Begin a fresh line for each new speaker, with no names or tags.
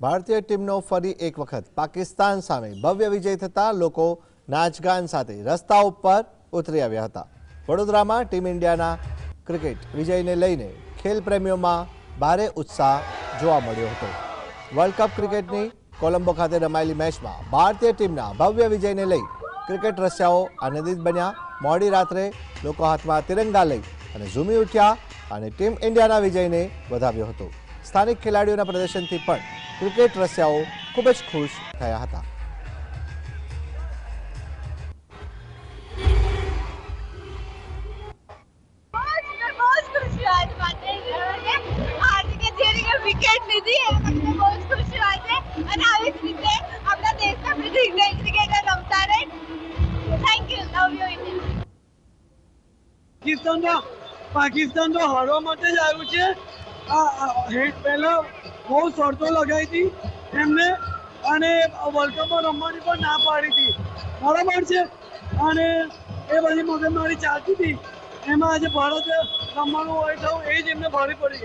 ભારતીય ટીમનો ફરી એક વખત પાકિસ્તાન સામે ભવ્ય વિજય થતા લોકો નાચગાન સાથે રસ્તા ઉપર ઉતરી આવ્યા હતા। વડોદરામાં ટીમ ઇન્ડિયાના ક્રિકેટ વિજયને લઈને ખેલ પ્રેમીઓમાં ભારે ઉત્સાહ જોવા મળ્યો હતો। વર્લ્ડ કપ ક્રિકેટની કોલંબો ખાતે રમાયેલી મેચમાં ભારતીય ટીમના ભવ્ય વિજયને લઈ ક્રિકેટ રસિયાઓ આનંદિત બન્યા। મોડી રાત્રે લોકો હાથમાં તિરંગા લઈ અને ઝૂમી ઉઠ્યા અને ટીમ ઇન્ડિયાના વિજયને વધાવ્યો હતો। સ્થાનિક ખેલાડીઓના પ્રદર્શનથી પણ ક્રિકેટ રસિયાઓ ખૂબ જ ખુશ થયા હતા।
विकेट लीधी है बहुत खुशी बात है અને આવી રીતે આપણા દેશના ક્રિકેટર રમતા રહે। Thank you love you India.
Pakistan તો હારવા માટે જ આવ્યું છે। પહેલા બહુ શરતો લગાવી હતી એમને અને વર્લ્ડ કપમાં રમવાની પણ ના પાડી હતી બરાબર છે અને એ બધી મગજમારી ચાલતી હતી એમાં આજે ભારત રમવાનું હોય તો એ જ એમને ભારે પડી ગયું।